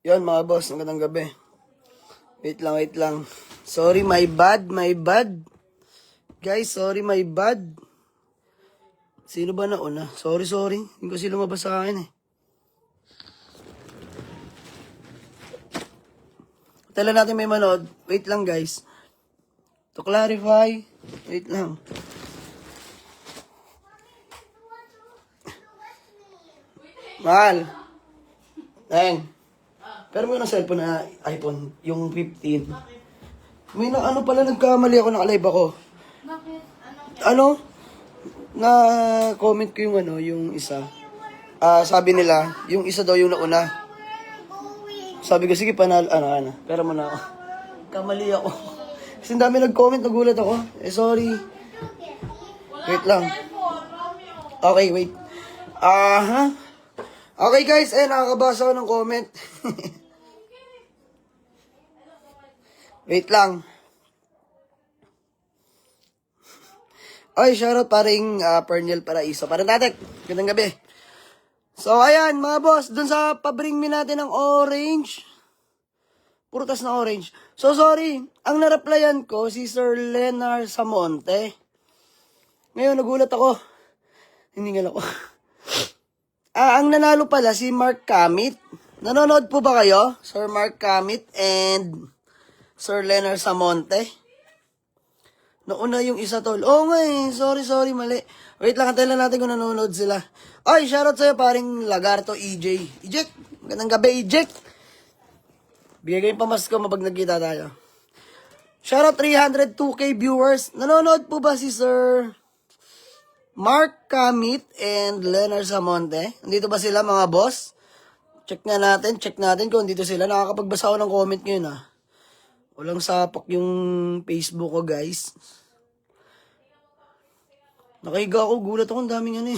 Yun mga boss, magandang gabi. Wait lang. Sorry, my bad. Guys, sorry, my bad. Sino ba nauna? Sorry. Hindi kasi lumabas sa akin eh. Tala natin may manood. Wait lang guys. To clarify. Wait lang. Mahal. Teng. Pero may cellphone na iPhone, yung 15. May ano pala, nagkamali ako, nakalive ako. Bakit? Ano? Na comment ko yung yung isa. Sabi nila, yung isa daw yung nauna. Sabi ko, sige panalo, pero muna ako. Kamali ako. Kasi ang dami nag-comment, nagulat ako. Sorry. Wait lang. Okay, wait. Okay guys, nakakabasa ako ng comment. Wait lang. Ay, shoutout paring Pernil Paraiso. Parang tatek, gandang gabi. So, ayan, mga boss, dun sa pabring me natin ng orange. Prutas na orange. So, sorry, ang nareplyan ko, si Sir Lenar Samonte. Ngayon, nagulat ako. Hiningal ako. Ang nanalo pala, si Mark Kamit. Nanonood po ba kayo? Sir Mark Kamit and Sir Lenar Samonte. Nauna yung isa tol. Oo nga eh. Sorry, mali. Wait lang, antayin lang natin kung nanonood sila. Ay, shoutout sa'yo paring Lagarto EJ. Ejek, magandang gabi Ejek. Bigay kayong pamasko mapag nagkita tayo. Shoutout 302k viewers. Nanonood po ba si Sir Mark Kamit and Lenar Samonte? Nandito ba sila mga boss? Check natin kung dito sila. Nakakapagbasa ako ng comment ngayon Walang sapak yung Facebook ko, guys. Nakahiga ako, gulat ako, ang daming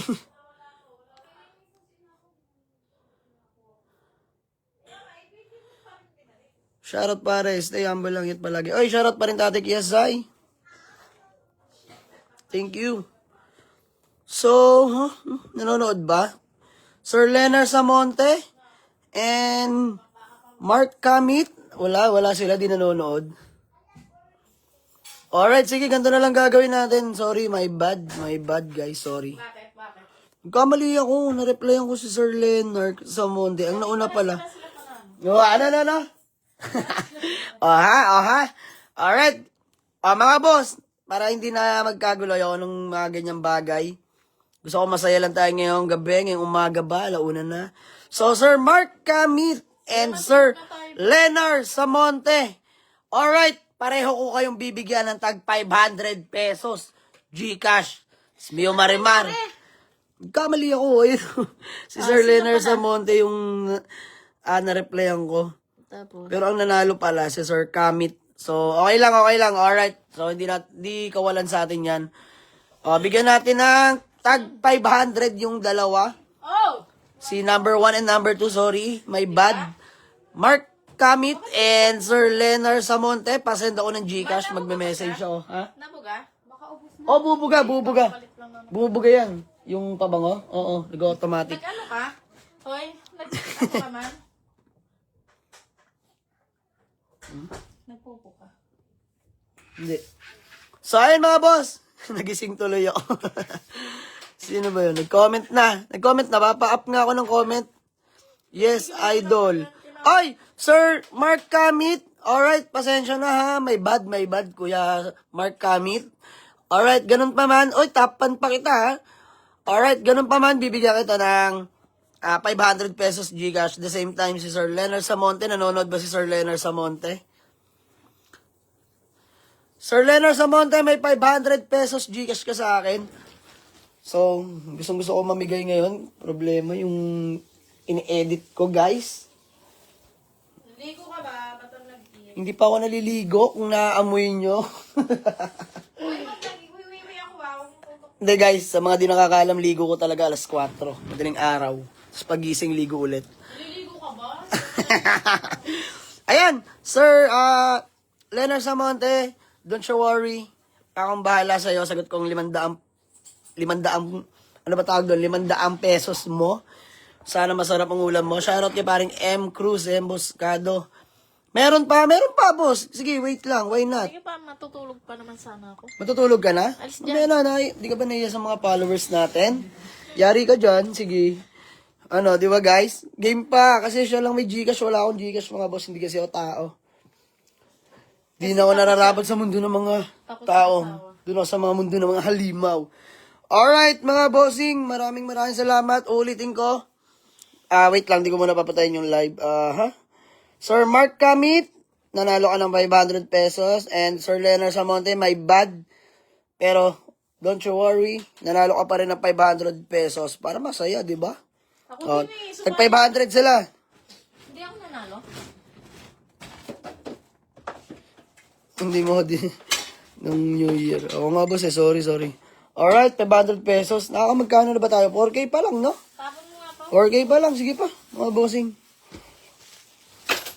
Shoutout pare, stay humble lang yun palagi. Oy, shoutout pa rin Tate Kiasay. Thank you. So, nanonood ba? Sir Lenar Samonte and Mark Kamit. Wala sila, di nanonood. Alright, sige, ganito na lang gagawin natin. Sorry, my bad guys, sorry. Bakit? Kamali ako, na-replyan ko si Sir Leonard Samonte. Ang nauna pala. Ano? Oha. Alright. Mga boss, para hindi na magkagulo ako ng mga ganyang bagay. Gusto ko masaya lang tayo ngayong gabi, ngayong umaga ba, alauna na. So, Sir Mark Kamit and Sir Lenar Samonte. Alright, pareho ko kayong bibigyan ng tag 500 pesos. Gcash. Smio Marimar. Kamali ako. Si Sir Lenar Samonte yung na-replyan ko. Tapos, Pero ang nanalo pala si Sir Kamit. So, okay lang. Alright. So, hindi kawalan sa atin yan. Bigyan natin ng tag 500 yung dalawa. oh! Si number 1 and number 2, sorry. My bad. Mark Kamit and Sir Lenar Samonte. Pasend ako ng Gcash. Magme-message ako. Ha? Nabuga? Baka ubos na. Oh, bubuga. Palit lang naman. Bubuga yan. Yung pabango. Oo, nag-automatic. Nag-ano ka? Hoy, nag-ano ka man? Nagpupo ka. Hindi. So, ayun mga boss. Nagising tuloy ako. Sino ba yun? Nag-comment na. Papa-up nga ako ng comment. Yes, idol. Ay, Sir Mark Kamit. Alright, pasensya na ha. My bad, Kuya Mark Kamit. Alright, ganun pa man. Oy, tapan pa kita ha. Alright, ganun pa man. Bibigyan kita ng 500 pesos Gcash. The same time si Sir Lenar Samonte. Nanonood ba si Sir Lenar Samonte? Sir Lenar Samonte, may 500 pesos Gcash ka sa akin. So, gusto ko mamigay ngayon. Problema yung ini-edit ko, guys. Naligo ka ba? Ba't ang nag-iit? Hindi pa ako naliligo kung naaamoy nyo. Uy, mag-iwi ako Hindi, guys. Sa mga di nakakaalam, ligo ko talaga alas 4. Madaling araw. Tapos pagising, ligo ulit. Naliligo ka ba? Ayan, Sir Lenar Samonte, don't you worry. Akong bahala sa'yo. Sagot kong 500, ano ba tawag doon? 500 pesos mo. Sana masarap ang ulam mo. Shoutout kay paring M. Cruz, Emboscado. Meron pa, boss. Sige, wait lang. Why not? Sige pa, matutulog pa naman sana ako. Matutulog ka na? Alis Mamaya na, di ka ba naiya sa mga followers natin? Yari ka dyan, sige. Ano, di ba guys? Game pa, kasi siya lang may Gcash, wala akong Gcash mga boss, hindi kasi ako tao. Di na ako nararapat sa mundo ng mga tao. Doon ako sa mga mundo ng mga halimaw. Alright, mga bossing, maraming salamat. Ulitin ko. Wait lang, di ko muna papatayin yung live. Sir Mark Kamit, nanalo ka ng 500 pesos. And Sir Leonard Samonte, my bad. Pero, don't you worry, nanalo ka pa rin ng 500 pesos. Para masaya, di ba? Ako din eh. Tag 500 sila. Hindi ako nanalo. Hindi mo din. Nung New Year. Oo nga boss sorry. Alright, 500 pesos. Nakakamagkano na ba tayo? 4K pa lang, no? Tapon mo nga pa. 4K pa lang. Sige pa, mga bossing.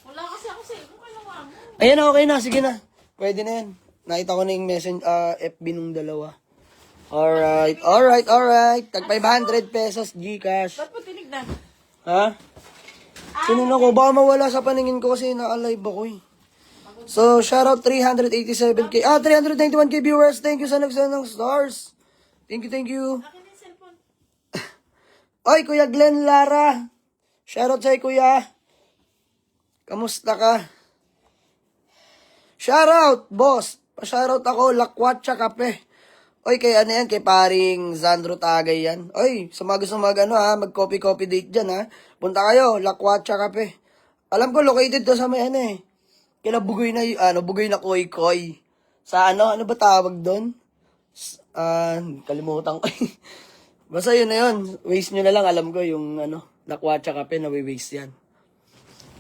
Wala kasi ako sa iyo. Kung ano nga mo. Ayan, okay na. Sige na. Pwede na yan. Nakita ko na yung message, FB nung dalawa. Alright. Tag 500 pesos Gcash. Ba't mo tinignan? Ha? Sino na ko? Baka mawala sa paningin ko kasi na-alive ako eh. So, shoutout 387k. 391k viewers. Thank you sa nagsend ng stars. Thank you. Akin yung cellphone. Oy, Kuya Glenn Lara. Shoutout sa'yo, Kuya. Kamusta ka? Shoutout, boss. Pa-shoutout ako, Lakwatsa Kape. Oy, kay ano yan, kay paring Zandro Tagay yan. Oy, sa mga gusto mag-coffee date dyan ha. Punta kayo, Lakwatsa Kape. Alam ko, located to sa may kila bugoy na koy-koy. Sa ano ba tawag doon? Kalimutan ko. Basta yun na yun. Waste nyo na lang, alam ko yung Lakwatsa Kape, nawi-waste yan.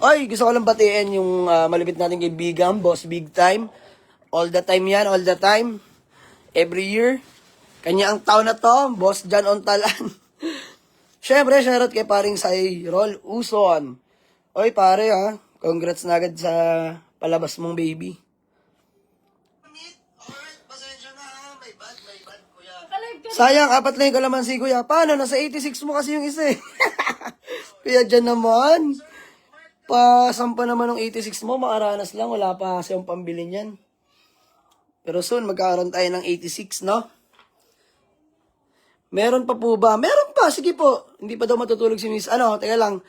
Oy, gusto ko lang batiin yung malupit natin kaibigan, Boss Big Time. All the time yan, all the time. Every year. Kanya ang taon na to, Boss John Ontalan. Syempre, shoutout kay paring Cyril Uson. Oy, pare congrats na agad sa palabas mong baby. Alright, pasensya na may bad, kuya. Sayang, 4 lang yung kalamansi, kuya. Paano? Nasa 86 mo kasi yung isa eh. Kuya dyan naman. Pasampa naman ng 86 mo, maaranas lang. Wala pa kasi yung pambili niyan. Pero soon, magkakaroon tayo ng 86, no? Meron pa po ba? Meron pa, sige po. Hindi pa daw matutulog si Miss. Teka lang.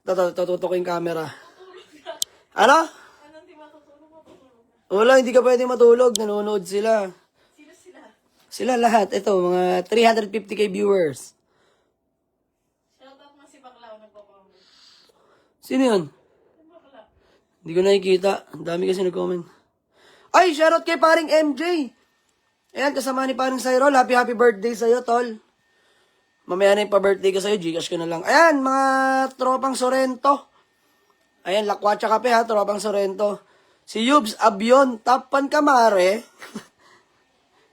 Tututok yung camera. Ano? Hindi matutulog? Wala, hindi ka pwede matulog. Nanonood sila. Sino sila? Sila lahat. Ito, mga 350k viewers. Shoutout mo si Baklaw, nagpo-comment. Sino yun? Si Bakla. Hindi ko nakikita. Ang dami kasi nag-comment. Ay, shoutout kay paring MJ. Ayan, kasama ni paring Cyril. Happy birthday sa'yo, tol. Mamaya na yung pa-birthday ko sa'yo. Gcash ko na lang. Ayan, mga tropang Sorrento. Ayan, Lakwatsa Kape tropang Sorrento. Si Yubs Abion, Tapan Kamare.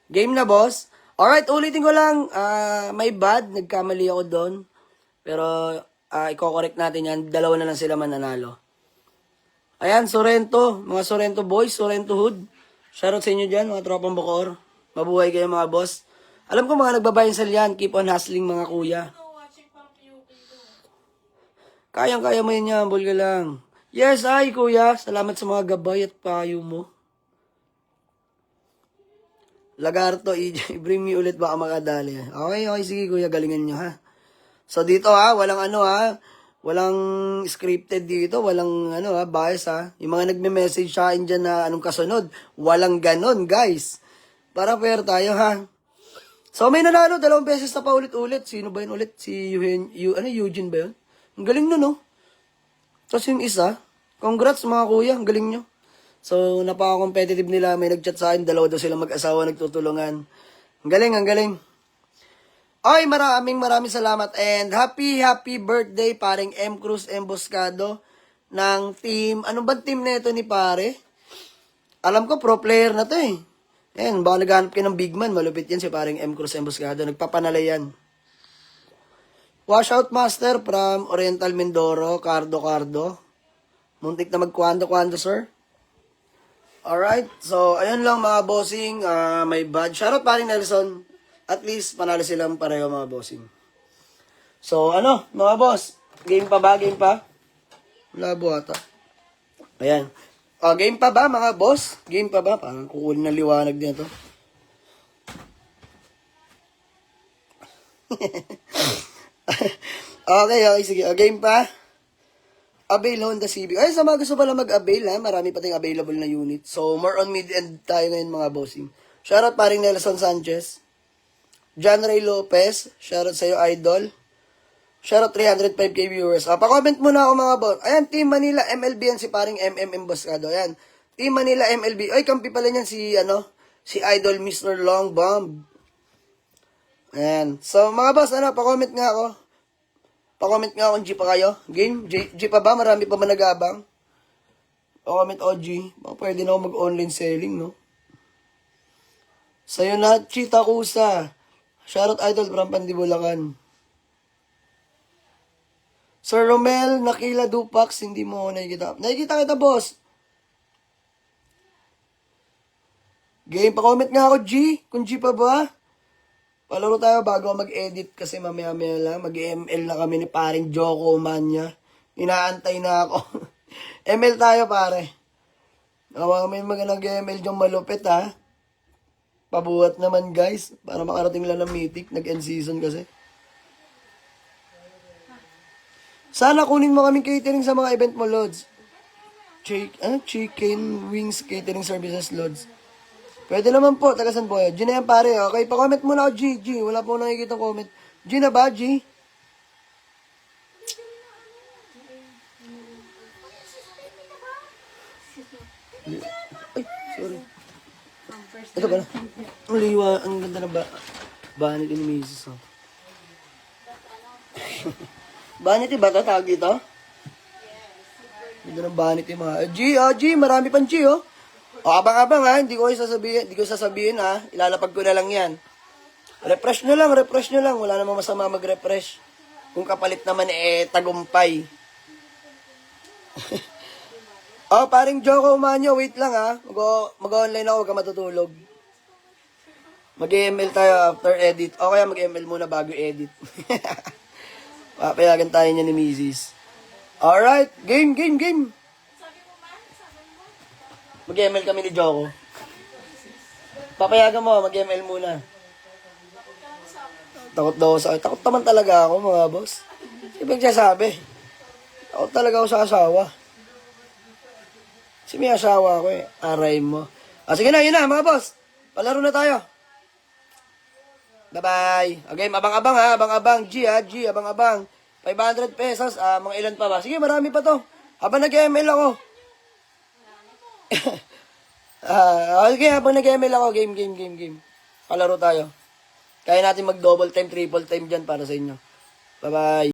Game na, boss. Alright, ulitin ko lang. My bad, nagkamali ako doon. Pero, i-correct natin yan. 2 na lang sila mananalo. Ayan, Sorrento. Mga Sorrento boys, Sorrento hood. Shoutout sa inyo dyan, mga tropang Bokor. Mabuhay kayo, mga boss. Alam ko mga nagbabayang sal yan. Keep on hustling, mga kuya. Watching parang PUK to. Kayang-kaya mo yun yan, bol ka lang. Yes, ay, kuya. Salamat sa mga gabay at payo mo. Lagarto, EJ, bring me ulit baka makadali. Okay, sige kuya, galingan nyo ha. So dito walang walang scripted dito, walang bias Yung mga nagme-message sa akin dyan na anong kasunod, walang ganon guys. Para fair tayo ha. So may nanalo, 2 beses na pa ulit-ulit. Sino ba yun ulit? Si Eugene ba yun? Ang galing nun, no? Tapos yung isa, congrats mga kuya, ang galing nyo. So, napaka-competitive nila. May nag-chat sa akin, 2 daw sila mag-asawa, nagtutulungan. Ang galing. Ay, maraming salamat. And happy birthday, paring M. Cruz Emboscado ng team. Ano ba team na ito ni pare? Alam ko, pro player na to eh. Ayan, baka naghanap kayo ng big man. Malupit yan si paring M. Cruz Emboscado. Nagpapanalay yan. Washout master from Oriental Mindoro, Cardo. Muntik na magkwando, sir. Alright, so ayun lang mga bossing, may bad. Shoutout paring Nelson. At least panalo silang pareho mga bossing. So mga boss, Game pa ba? Game pa? Labo ata. Ayan. Game pa ba mga boss? Game pa ba? Parang kukunin na liwanag dito. Okay, sige. Game pa? Avail Honda Civic. Ay, sa mga gusto pala mag-avail ha, marami pa tayong available na unit. So, more on mid-end tayo ngayon mga bossing. Shoutout paring Nelson Sanchez. John Ray Lopez. Shoutout sa'yo, idol. Shoutout 305k viewers. Pa-comment muna ako mga boss. Ayan, Team Manila MLB yan si paring Emboscado. Ayan. Team Manila MLB. Ay, kampi pala niyan si, si idol Mr. Long Bomb. Ayan. So, mga boss, pa-comment nga ako. Pa-comment nga kung G pa kayo. Game? G pa ba? Marami pa ba nag-abang? Pa-comment OG. Baka pwede na ako mag-online selling, no? Sa'yo na, Chita Kusa. Shoutout idol from Pandibulacan. Sir Romel, Nakila Dupax, hindi mo ako nakikita. Nakikita kita, boss. Game, pa-comment nga ako, G. Kung G pa ba? Palaro tayo bago mag-edit kasi mamaya-maya lang. Mag-ML na kami ni paring Joko Mania. Inaantay na ako. ML tayo pare. May mga nag-ML yung malupit ha. Pabuhat naman guys. Para makarating lang ng mythic. Nag-end season kasi. Sana kunin mo kaming catering sa mga event mo, Lods. Chicken Wings Catering Services, Lods. Pwede naman po, tagasan po kayo. G na yan pare, okay? Pa-comment muna ako, G. Wala po nakikita comment. G na ba, G? Ay, sorry. Ito pala. Ang liwa, ang ganda na ba? Vanity ni Mrs. Oh. Vanity ba ito? Tawag dito? Ganda ng vanity mga. G, marami pang G, oh. Abang-abang ha, hindi ko sasabihin ha, ilalapag ko na lang yan. Refresh nyo lang, wala namang masama mag-refresh. Kung kapalit naman tagumpay. Paring Joko Manyo, wait lang ha, mag-online ako, huwag ka matutulog. Mag-ML tayo after edit, o kaya mag-ML muna bago edit. Papayagan tayo niya ni Mrs. Alright, game. Mag-ML kami ni Joko. Papayagan mo, mag-ML muna. Takot daw sa akin. Takot naman talaga ako, mga boss. Ibig sabi, takot talaga ako sa asawa. Kasi may asawa ako eh. Aray mo. Sige na, yun na, mga boss. Palaro na tayo. Bye-bye. Okay, abang-abang ha, abang-abang. G, abang-abang. 500 pesos, mga ilan pa ba? Sige, marami pa to. Habang nag-ML ako. Okay, habang nag-ML ako, game. Palaro tayo. Kaya natin mag-double time, triple time dyan para sa inyo. Bye-bye.